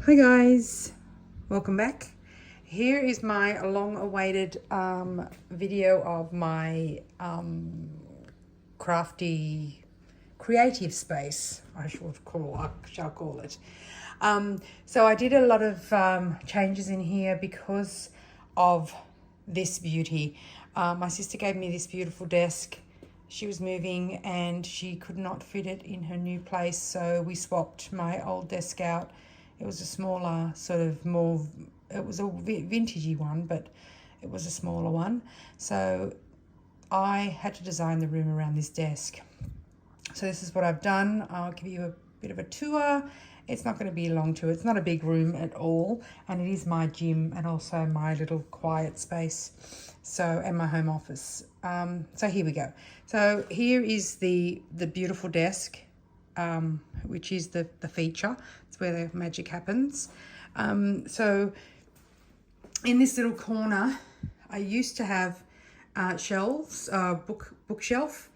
Hi guys, welcome back. Here is my long-awaited video of my crafty creative space, I shall call it. So I did a lot of changes in here because of this beauty. My sister gave me this beautiful desk. She was moving and she could not fit it in her new place, so we swapped my old desk out. It was a smaller, it was a vintagey one, but it was a smaller one. So I had to design the room around this desk. So this is what I've done. I'll give you a bit of a tour. It's not going to be a long tour. It's not a big room at all. And it is my gym and also my little quiet space. So, and my home office. So here we go. So here is the beautiful desk, which is the feature. It's where the magic happens. So in this little corner, I used to have shelves, bookshelf,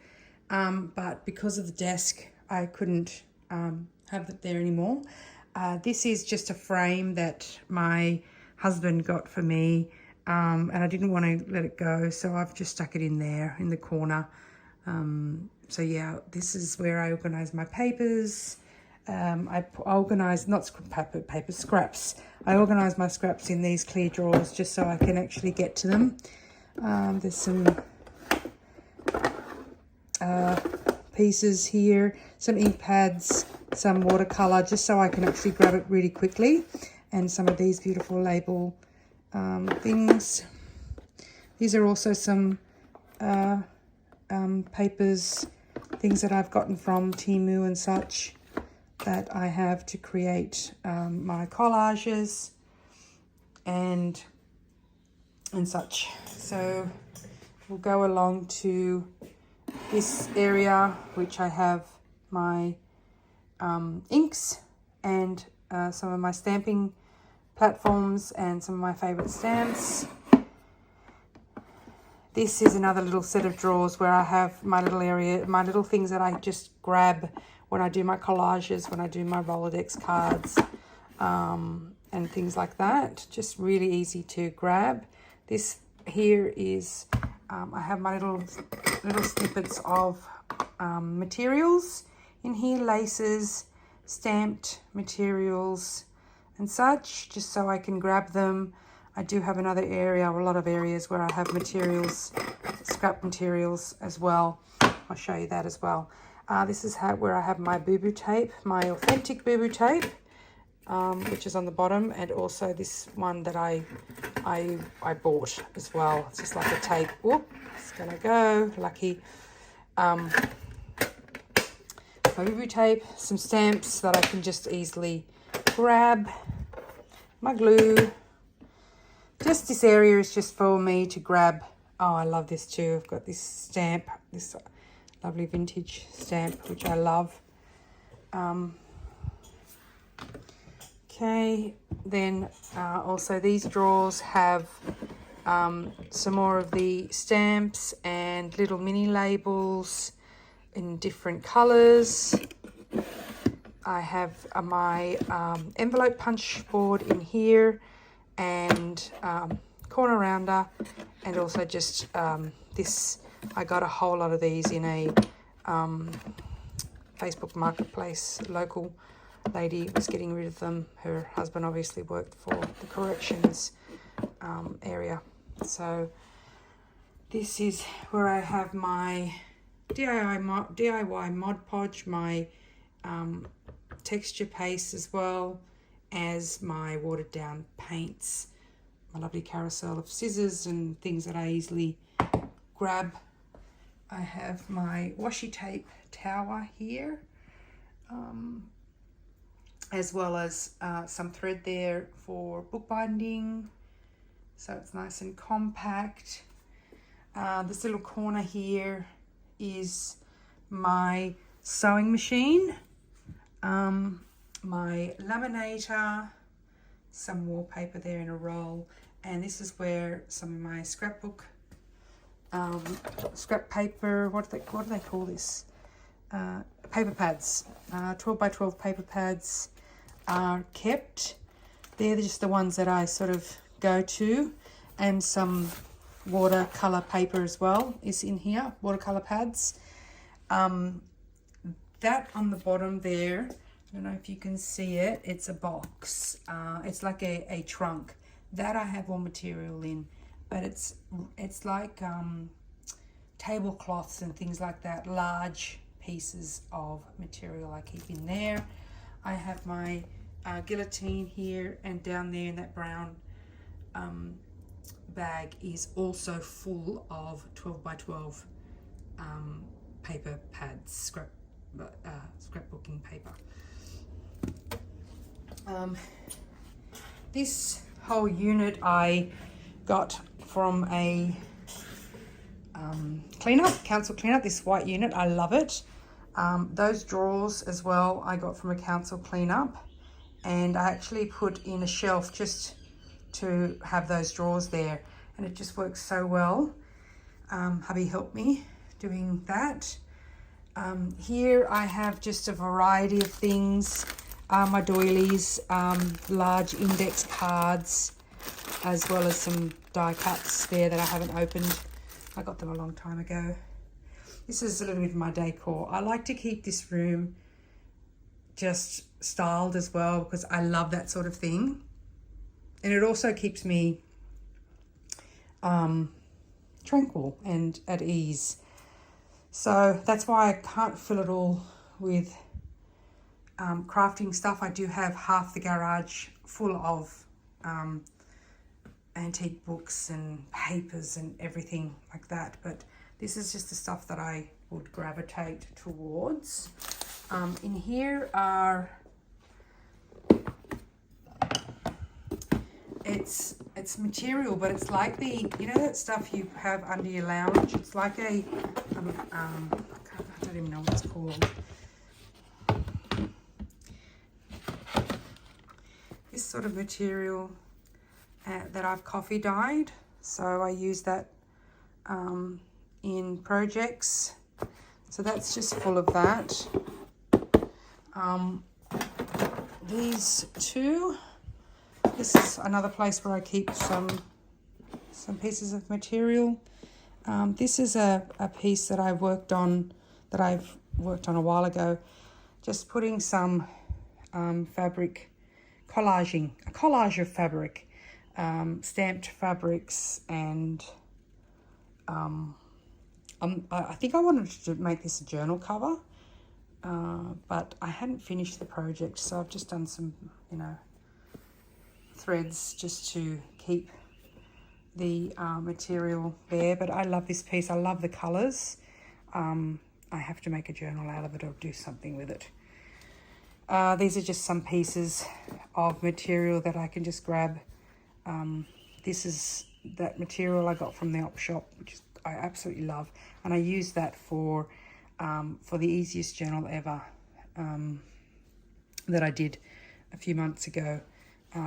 but because of the desk, I couldn't have it there anymore. This is just a frame that my husband got for me, and I didn't want to let it go, so I've just stuck it in there in the corner. So yeah, this is where I organize my papers. I organize, not paper, scraps. I organize my scraps in these clear drawers just so I can actually get to them. There's some pieces here, some ink pads, some watercolor, just so I can actually grab it really quickly, and some of these beautiful label things. These are also some papers, things that I've gotten from Temu and such, that I have to create my collages and such. So we'll go along to this area, which I have my inks and some of my stamping platforms and some of my favorite stamps. This is another little set of drawers where I have my little area, my little things that I just grab when I do my collages, when I do my Rolodex cards, and things like that. Just really easy to grab. This here is, I have my little snippets of materials in here, laces, stamped materials and such, just so I can grab them. I do have another area, or a lot of areas, where I have materials, scrap materials as well. I'll show you that as well. This is where I have my boo-boo tape, my authentic boo-boo tape, which is on the bottom, and also this one that I bought as well. It's just like a tape. Whoop, it's gonna go, lucky. My boo-boo tape, some stamps that I can just easily grab, my glue. Just this area is just for me to grab. Oh, I love this too. I've got this stamp, this lovely vintage stamp, which I love. Okay, then also these drawers have some more of the stamps and little mini labels in different colors. I have my envelope punch board in here, and corner rounder, and also just this. I got a whole lot of these in a Facebook Marketplace. Local lady was getting rid of them. Her husband obviously worked for the corrections area. So this is where I have my DIY Mod Podge, my texture paste, as well as my watered down paints, my lovely carousel of scissors and things that I easily grab. I have my washi tape tower here, as well as some thread there for bookbinding, so it's nice and compact. This little corner here is my sewing machine, my laminator, some wallpaper there in a roll, and this is where some of my scrapbook, scrap paper, what do they call this? Paper pads, 12 by 12 paper pads are kept. they're just the ones that I sort of go to, and some watercolor paper as well is in here, watercolor pads. That on the bottom there, I don't know if you can see it, it's a box. It's like a trunk. That I have all material in, but it's like tablecloths and things like that, large pieces of material I keep in there. I have my guillotine here, and down there in that brown bag is also full of 12 by 12 paper pads, scrapbooking paper. This whole unit I got from a cleanup, council cleanup, this white unit. I love it. Those drawers as well I got from a council cleanup, and I actually put in a shelf just to have those drawers there, and it just works so well. Hubby helped me doing that. Here I have just a variety of things, my doilies, large index cards, as well as some die cuts there that I haven't opened. I got them a long time ago. This is a little bit of my decor. I like to keep this room just styled as well, because I love that sort of thing. And it also keeps me tranquil and at ease. So that's why I can't fill it all with crafting stuff. I do have half the garage full of antique books and papers and everything like that, but this is just the stuff that I would gravitate towards. In here are, it's material, but it's like the, you know that stuff you have under your lounge? It's like a, I don't even know what it's called. This sort of material that I've coffee dyed, so I use that in projects. So that's just full of that. These two, this is another place where I keep some pieces of material. This is a piece that I've worked on a while ago, just putting some fabric, collaging, a collage of fabric, stamped fabrics, and I think I wanted to make this a journal cover, but I hadn't finished the project, so I've just done some, threads just to keep the material there. But I love this piece. I love the colours. I have to make a journal out of it or do something with it. These are just some pieces of material that I can just grab. This is that material I got from the op shop, which I absolutely love, and I use that for the easiest journal ever that I did a few months ago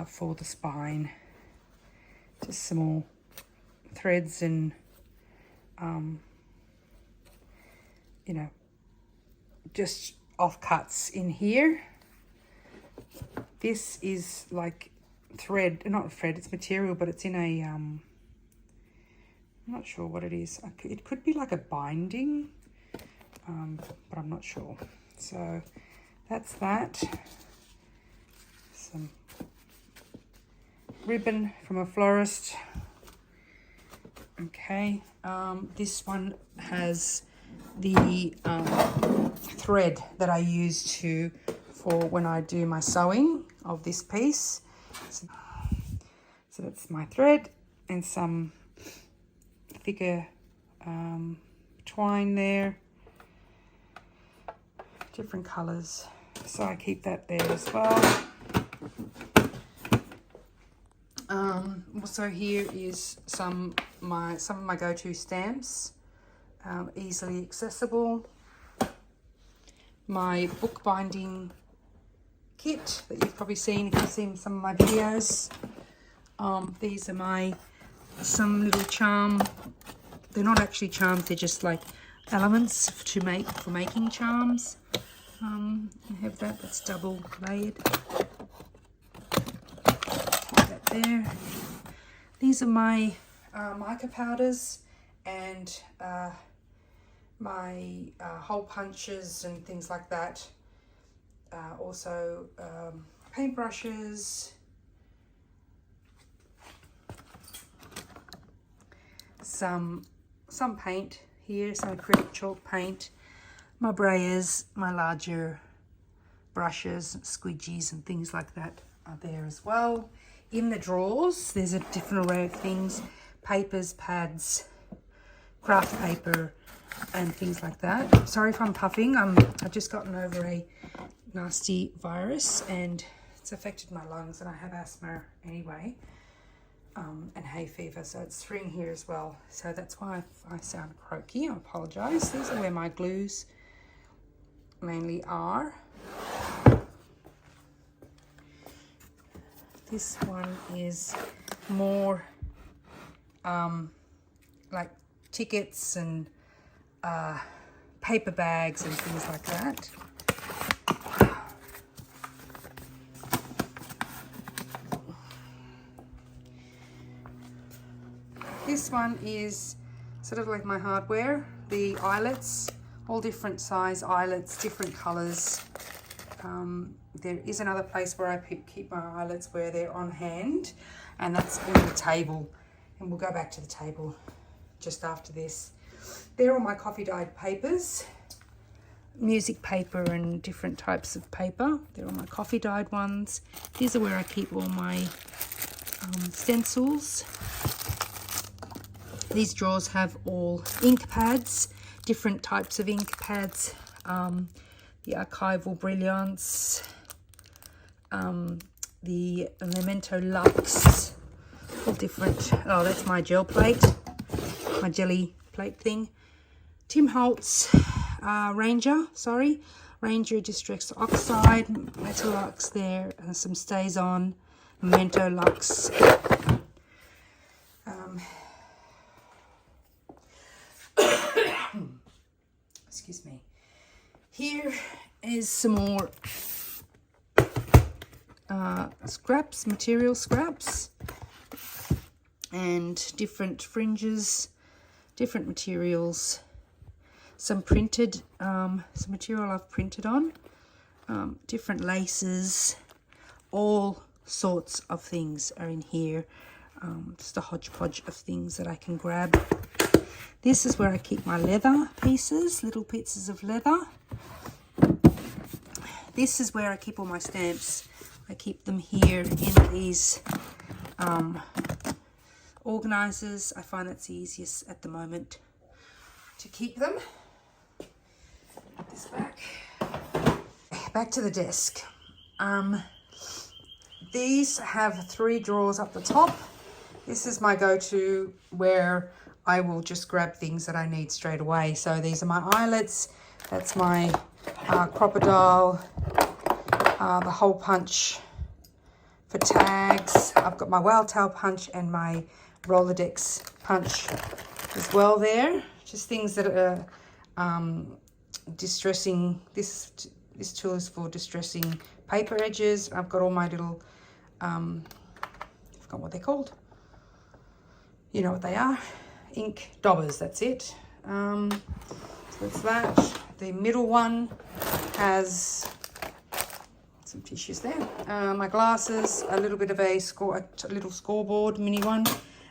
for the spine. Just some more threads and just offcuts in here. This is like thread, not thread, it's material, but it's in a I'm not sure what it is. It could be like a binding, but I'm not sure. So that's that. Some ribbon from a florist. Okay, this one has the thread that I use for when I do my sewing of this piece. So that's my thread and some thicker twine there, different colors, so I keep that there as well. Also here is some of my go-to stamps, easily accessible. My bookbinding kit that you've probably seen if you've seen some of my videos. These are some little charm. They're not actually charms, they're just like elements for making charms. I have that's double layered. there. These are my mica powders and my hole punches and things like that. Also paintbrushes, some paint here, some acrylic chalk paint, my brayers, my larger brushes, squidgies and things like that are there as well. In the drawers, there's a different array of things, papers, pads, craft paper and things like that. Sorry if I'm puffing, I've just gotten over a nasty virus and it's affected my lungs, and I have asthma anyway, and hay fever, so it's through in here as well. So that's why I sound croaky. I apologise. These are where my glues mainly are. This one is more like tickets and paper bags and things like that. This one is sort of like my hardware, the eyelets, all different size eyelets, different colours. There is another place where I keep my eyelets where they're on hand, and that's on the table, and we'll go back to the table just after this. They're all my coffee dyed papers, music paper and different types of paper. They're all my coffee dyed ones. These are where I keep all my stencils. These drawers have all ink pads, different types of ink pads, the Archival Brilliance, the Memento Luxe, all different. Oh, that's my gel plate, my jelly plate thing. Tim Holtz Ranger Distress Oxide, Metal Lux there, and some Stays On, Memento Luxe. Excuse me. Here is some more scraps, material scraps, and different fringes, different materials, some printed, some material I've printed on, different laces, all sorts of things are in here. Just a hodgepodge of things that I can grab. This is where I keep my leather pieces, little pieces of leather. This is where I keep all my stamps. I keep them here in these organisers. I find that's the easiest at the moment to keep them. Put this back. Back to the desk. These have 3 drawers up the top. This is my go-to where I will just grab things that I need straight away. So these are my eyelets. That's my crocodile, the hole punch for tags. I've got my whale tail punch and my Rolodex punch as well there. Just things that are distressing. This tool is for distressing paper edges. I've got all my little, I forgot what they're called. You know what they are. Ink daubers, that's it. So that's that. The middle one has some tissues there. My glasses, a little bit of a little scoreboard mini one,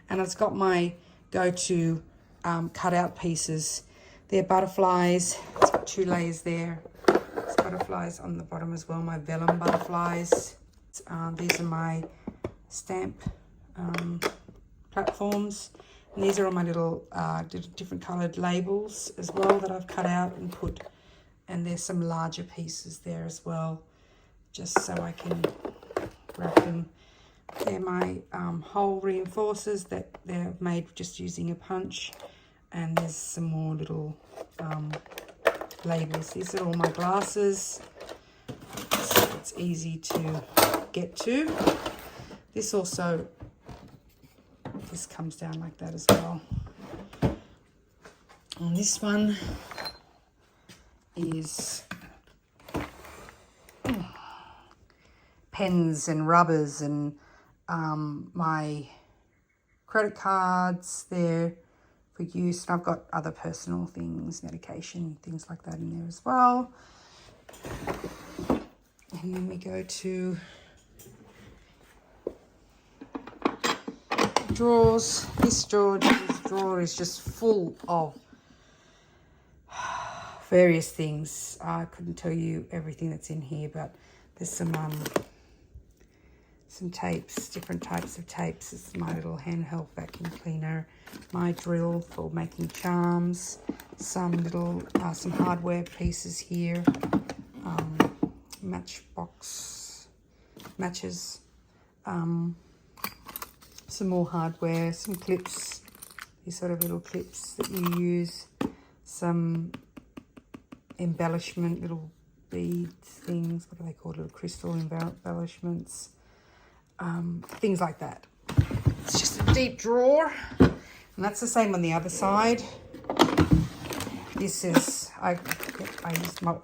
and it's got my go-to cut-out pieces. They're butterflies. It's got 2 layers there. There's butterflies on the bottom as well, my vellum butterflies. These are my stamp platforms. And these are all my little different coloured labels as well that I've cut out and put. And there's some larger pieces there as well, just so I can wrap them. They're my hole reinforcers that they're made just using a punch. And there's some more little labels. These are all my glasses, so it's easy to get to. This comes down like that as well. And this one is pens and rubbers and my credit cards there for use. And I've got other personal things, medication, things like that in there as well. And then we go to drawers. This drawer is just full of various things. I couldn't tell you everything that's in here, but there's some tapes, different types of tapes. It's my little handheld vacuum cleaner, my drill for making charms, some little some hardware pieces here, matches, some more hardware, some clips, these sort of little clips that you use, some embellishment, little beads things, what do they call it, little crystal embellishments, things like that. It's just a deep drawer, and that's the same on the other side. This is, I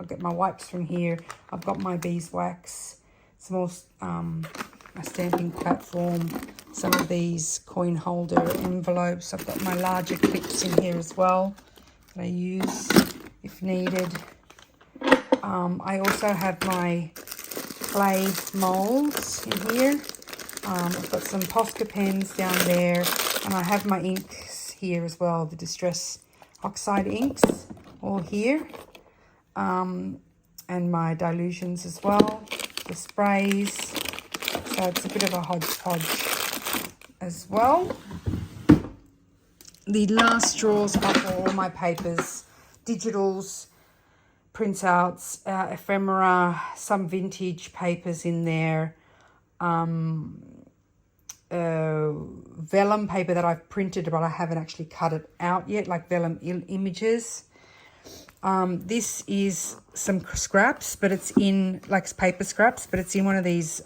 get my wipes from here. I've got my beeswax, some more a stamping platform, some of these coin holder envelopes. I've got my larger clips in here as well that I use if needed. I also have my clay molds in here. I've got some Posca pens down there, and I have my inks here as well, the Distress Oxide inks, all here, and my dilutions as well, the sprays. So it's a bit of a hodgepodge as well. The last drawers are for all my papers, digitals, printouts, ephemera, some vintage papers in there, vellum paper that I've printed but I haven't actually cut it out yet, like vellum images. This is some scraps, but it's in, like paper scraps, but it's in one of these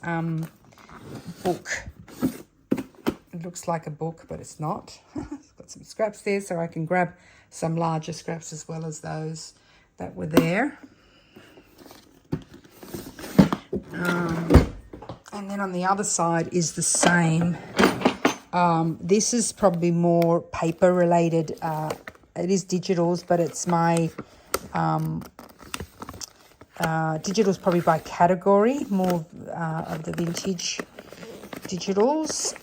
book. It looks like a book, but it's not. It's got some scraps there, so I can grab some larger scraps as well as those that were there. And then on the other side is the same. This is probably more paper related. It is digitals, but it's my digitals probably by category, more of the vintage digitals.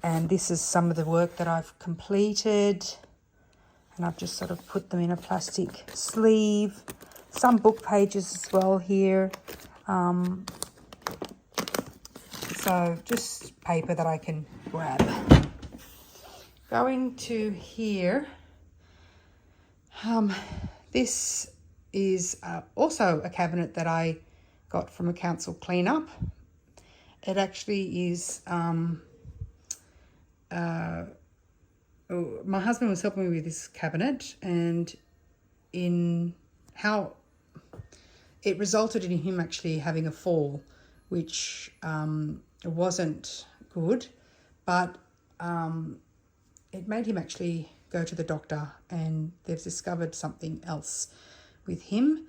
And this is some of the work that I've completed, and I've just sort of put them in a plastic sleeve. Some book pages as well here. So just paper that I can grab. Going to here, this is also a cabinet that I got from a council cleanup. It actually is, my husband was helping me with this cabinet, and in how it resulted in him actually having a fall, which wasn't good, but it made him actually go to the doctor, and they've discovered something else with him.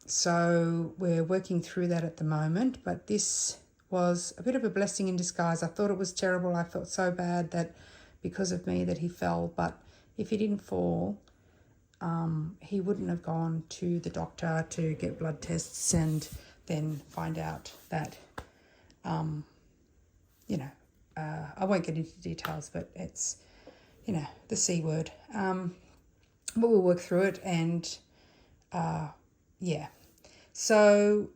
So we're working through that at the moment, but this was a bit of a blessing in disguise. I thought it was terrible. I felt so bad that because of me that he fell, but if he didn't fall, he wouldn't have gone to the doctor to get blood tests and then find out that, I won't get into details, but it's, the C word. But we'll work through it, and yeah. So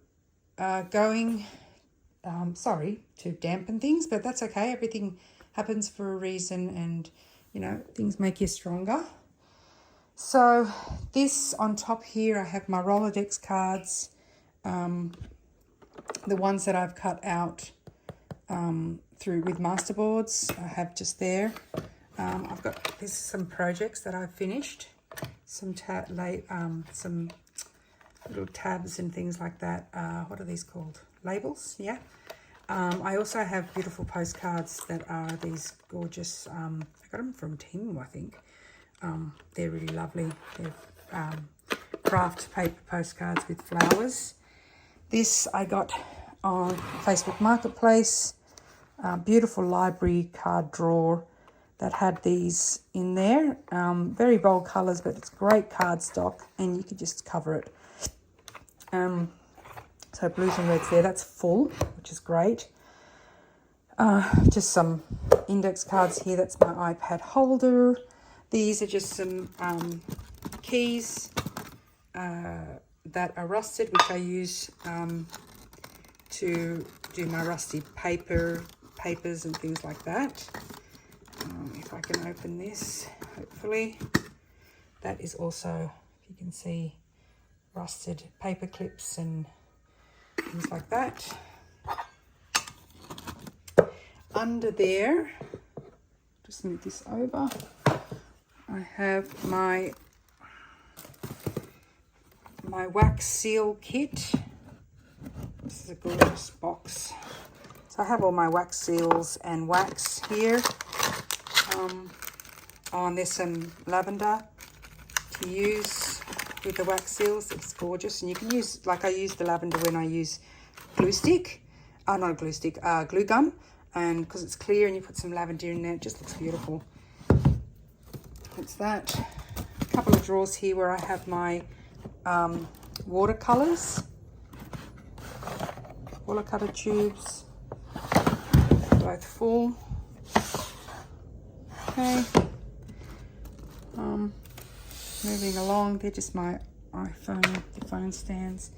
going, sorry to dampen things, but that's okay. Everything happens for a reason, and, things make you stronger. So this on top here, I have my Rolodex cards, the ones that I've cut out through with masterboards. I have just there. I've got some projects that I've finished, some little tabs and things like that. What are these called? Labels, yeah. I also have beautiful postcards that are these gorgeous, I got them from Temu, I think. They're really lovely. They're craft paper postcards with flowers. This I got on Facebook Marketplace. Beautiful library card drawer that had these in there. Very bold colours, but it's great cardstock, and you could just cover it. So blues and reds there. That's full, which is great. Just some index cards here. That's my iPad holder. These are just some keys that are rusted, which I use to do my rusty papers and things like that. If I can open this, hopefully. That is also, if you can see, rusted paper clips and things like that. Under there, just move this over, I have my wax seal kit. This is a gorgeous box. So I have all my wax seals and wax here. And there's some lavender to use with the wax seals. It's gorgeous, and you can use, like I use the lavender when I use glue stick. Not glue stick, glue gun. And because it's clear and you put some lavender in there, it just looks beautiful. That's that. A couple of drawers here where I have my watercolors, watercolor tubes, both full. Okay. Moving along, they're just my iPhone, the phone stands.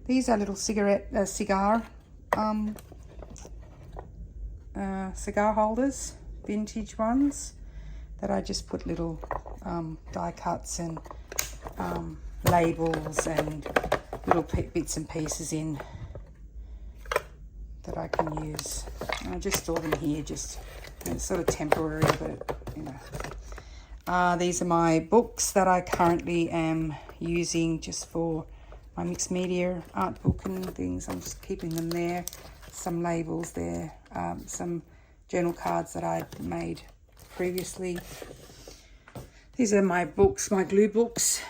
These are little cigar holders, vintage ones, that I just put little die cuts and labels and little bits and pieces in that I can use. And I just store them here, just, it's sort of temporary, but you know. These are my books that I currently am using just for my mixed media art book and things. I'm just keeping them there. Some labels there, some journal cards that I made previously. These are my books, my glue books,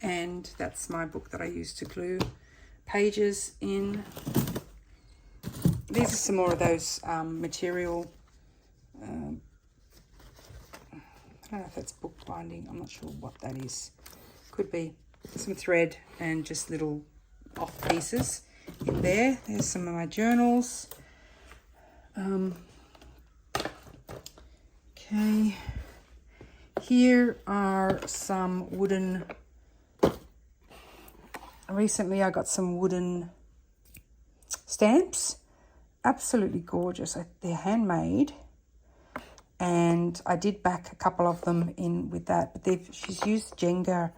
and that's my book that I use to glue pages in. These are some more of those material, I don't know if that's book binding, I'm not sure what that is. Could be some thread and just little off pieces in there. There's some of my journals. Okay, here are some wooden, recently I got some wooden stamps, absolutely gorgeous. They're handmade, and I did back a couple of them in with that, but she's used Jenga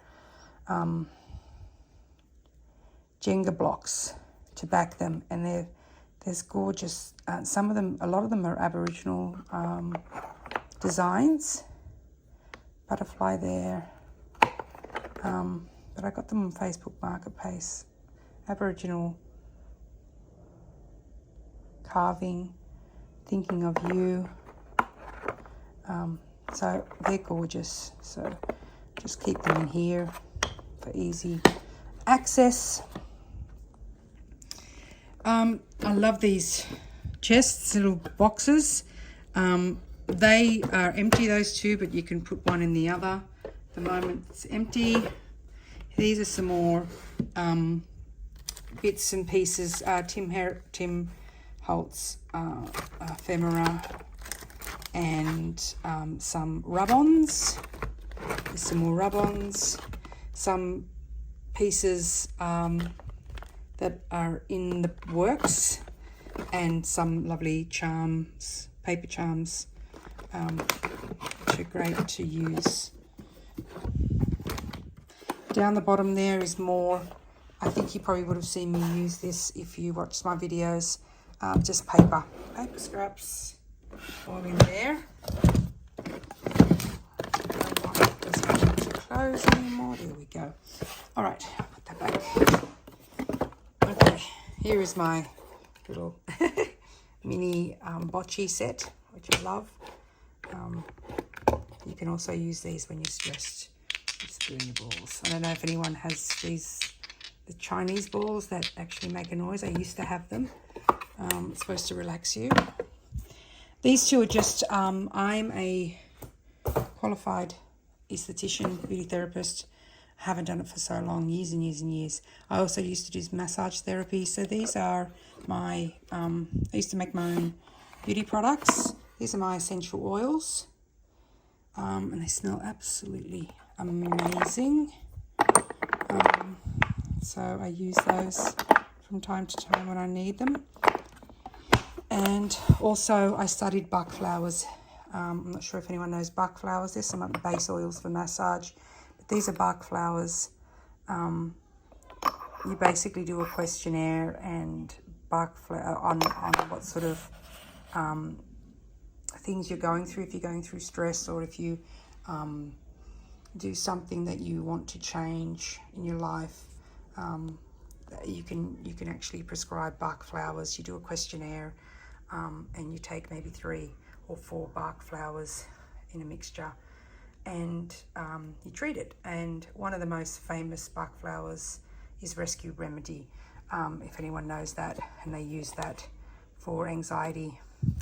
blocks to back them, and there's gorgeous, some of them, a lot of them are Aboriginal designs. Butterfly there, but I got them on Facebook Marketplace. Aboriginal carving, thinking of you. So they're gorgeous, so just keep them in here for easy access. I love these chests, little boxes. They are empty, those two, but you can put one in the other. At the moment it's empty. These are some more bits and pieces. Tim Holtz ephemera, and some rub-ons. There's some more rub-ons. Some pieces that are in the works, and some lovely charms, paper charms, which are great to use. Down the bottom there is more. I think you probably would have seen me use this if you watched my videos. Just paper scraps all in there. Doesn't want to close anymore. There we go. All right, put that back. Okay, here is my little mini bocce set, which I love. You can also use these when you're stressed with spooning balls. I don't know if anyone has the the Chinese balls that actually make a noise. I used to have them. It's supposed to relax you. These two are just, I'm a qualified esthetician, beauty therapist. I haven't done it for so long, years and years and years. I also used to do massage therapy. So these are my, I used to make my own beauty products. These are my essential oils. And they smell absolutely amazing. So I use those from time to time when I need them. And also I studied Bach flowers. I'm not sure if anyone knows Bach flowers. There's some base oils for massage, but these are Bach flowers. You basically do a questionnaire and Bach flower on what sort of things you're going through, if you're going through stress, or if you do something that you want to change in your life. You can actually prescribe Bach flowers. You do a questionnaire, and you take maybe 3 or 4 Bach flowers in a mixture, and you treat it. And one of the most famous Bach flowers is Rescue Remedy, if anyone knows that, and they use that for anxiety,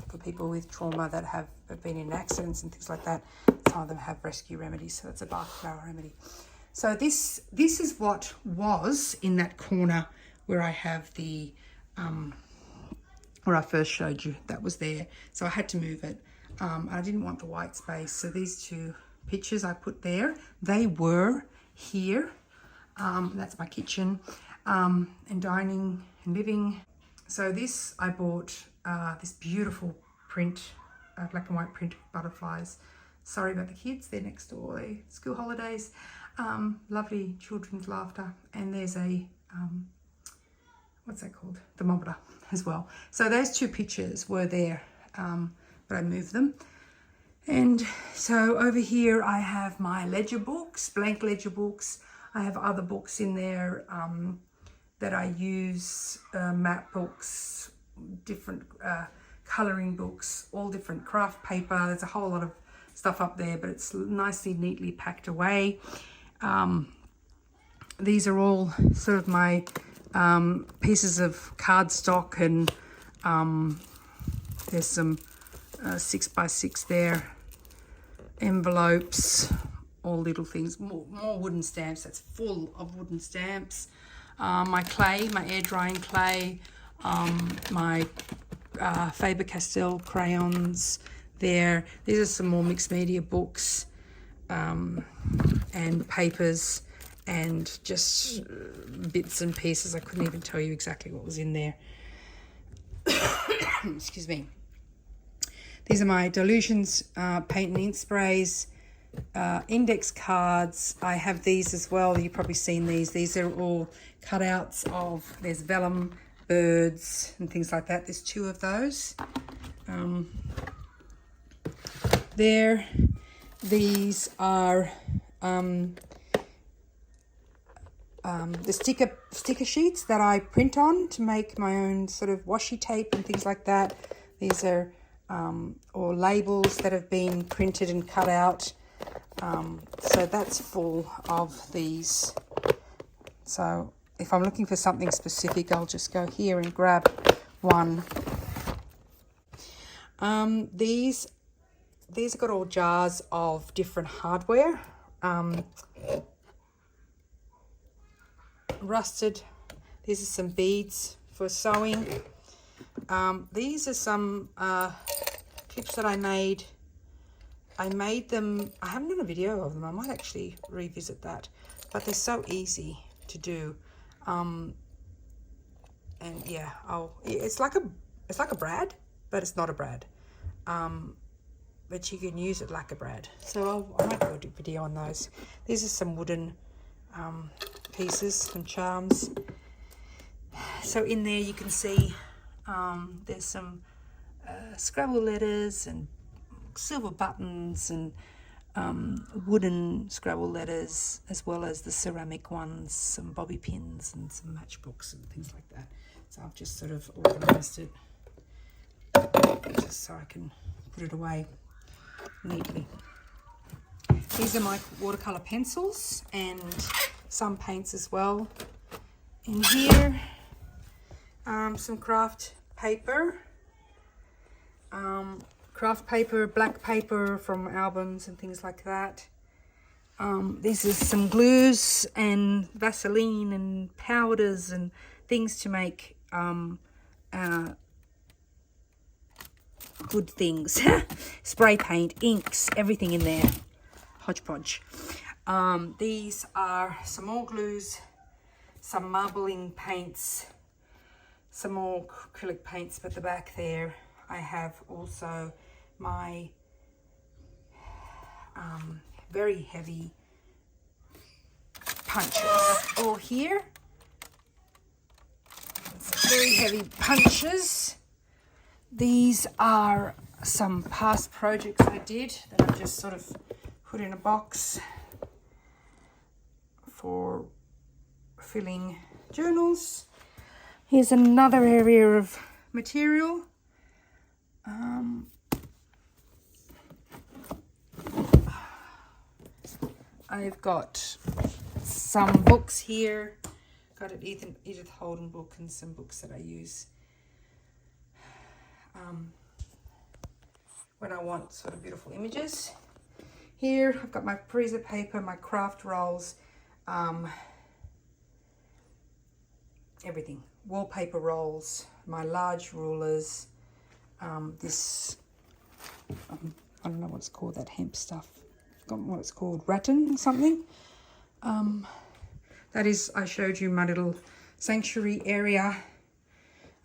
for people with trauma that have been in accidents and things like that. Some of them have Rescue Remedy, so that's a Bach flower remedy. So this is what was in that corner where I have the where I first showed you. That was there, so I had to move it. I didn't want the white space, so these 2 pictures I put there, they were here. That's my kitchen, and dining and living. So this, I bought this beautiful print, black and white print of butterflies. Sorry about the kids, they're next door, they're school holidays. Lovely children's laughter, and there's a what's that called, thermometer as well. So those 2 pictures were there, but I moved them. And so over here I have my ledger books, blank ledger books. I have other books in there that I use, map books, different colouring books, all different craft paper. There's a whole lot of stuff up there, but it's nicely, neatly packed away. These are all sort of my pieces of cardstock, and there's some 6x6 there, envelopes, all little things, more wooden stamps. That's full of wooden stamps. My clay, my air drying clay, my Faber-Castell crayons there. These are some more mixed media books, and papers, and just bits and pieces. I couldn't even tell you exactly what was in there. Excuse me. These are my Delusions paint and ink sprays, index cards. I have these as well. You've probably seen these. These are all cutouts of, there's vellum, birds and things like that. There's 2 of those. There, these are the sticker sheets that I print on to make my own sort of washi tape and things like that. These are or labels that have been printed and cut out. So that's full of these. So if I'm looking for something specific, I'll just go here and grab one. These have got all jars of different hardware. Rusted. These are some beads for sewing. These are some clips that I made. I made them, I haven't done a video of them. I might actually revisit that, but they're so easy to do. And yeah, it's like a brad, but it's not a brad. But you can use it like a brad. So I might do a video on those. These are some wooden pieces, some charms. So in there you can see there's some Scrabble letters and silver buttons and wooden Scrabble letters, as well as the ceramic ones, some bobby pins and some matchbooks and things like that. So I've just sort of organised it just so I can put it away neatly. These are my watercolour pencils and some paints as well In here, some craft paper, black paper from albums and things like that. This is some glues and Vaseline and powders and things to make good things. Spray paint, inks, everything in there. Hodgepodge. These are some more glues, some marbling paints, some more acrylic paints. But the back there, I have also my very heavy punches. Or here, some very heavy punches. These are some past projects I did that I just sort of put in a box for filling journals. Here's another area of material. I've got some books here. Got an Edith Holden book and some books that I use when I want sort of beautiful images. Here I've got my freezer paper, my craft rolls, everything. Wallpaper rolls, my large rulers, this, I don't know what it's called, that hemp stuff. I've forgotten what it's called, rattan or something. That is, I showed you my little sanctuary area.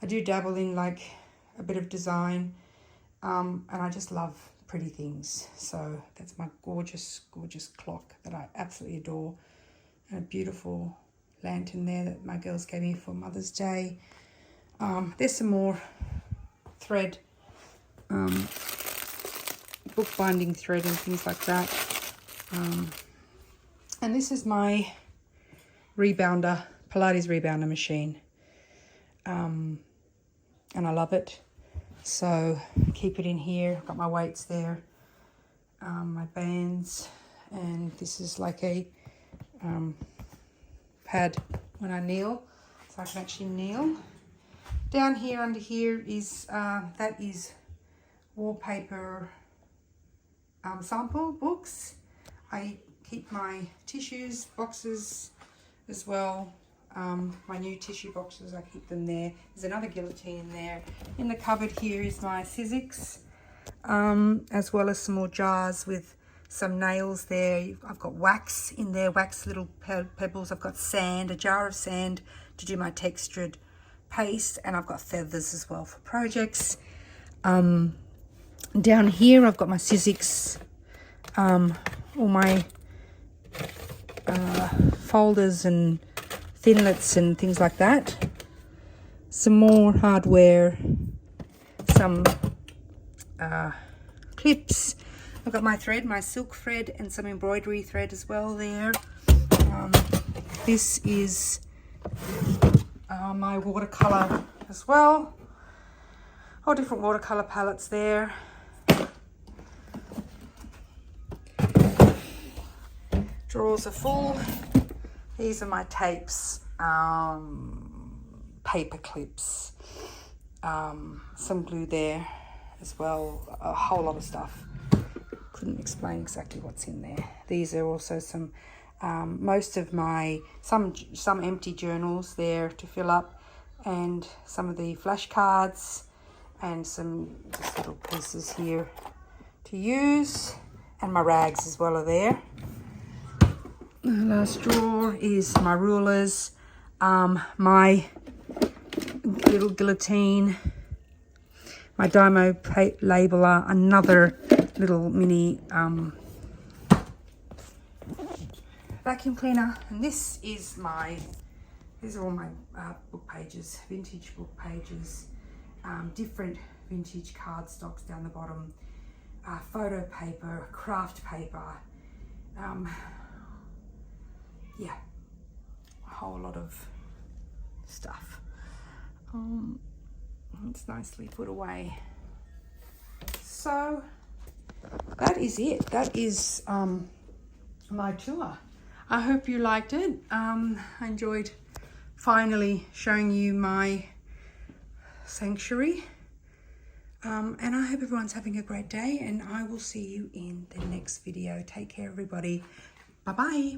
I do dabble in like a bit of design, and I just love pretty things. So that's my gorgeous, gorgeous clock that I absolutely adore. And a beautiful lantern there that my girls gave me for Mother's Day. There's some more thread, bookbinding thread and things like that. And this is my rebounder, Pilates rebounder machine. And I love it. So keep it in here. I've got my weights there, my bands, and this is like a pad when I kneel, so I can actually kneel. Down here under here is that is wallpaper sample books. I keep my tissues boxes as well. My new tissue boxes, I keep them there. There's another guillotine in there. In the cupboard here is my Sizzix, as well as some more jars with some nails there. I've got wax in there, wax little pebbles. I've got sand, a jar of sand to do my textured paste, and I've got feathers as well for projects. Down here I've got my Sizzix, all my folders and thinlits and things like that. Some more hardware, some clips. I've got my thread, my silk thread, and some embroidery thread as well there. This is my watercolor as well. All different watercolor palettes there. Drawers are full. These are my tapes, paper clips, some glue there as well, a whole lot of stuff. Couldn't explain exactly what's in there. These are also some, most of my, some empty journals there to fill up, and some of the flashcards, and some just little pieces here to use, and my rags as well are there. The last drawer is my rulers, my little guillotine, my Dymo labeler, another little mini vacuum cleaner, and this is these are all my book pages, vintage book pages, different vintage cardstocks down the bottom, photo paper, craft paper, yeah, a whole lot of stuff. It's nicely put away. So that is it. That is my tour. I hope you liked it. I enjoyed finally showing you my sanctuary. And I hope everyone's having a great day, and I will see you in the next video. Take care, everybody. Bye-bye.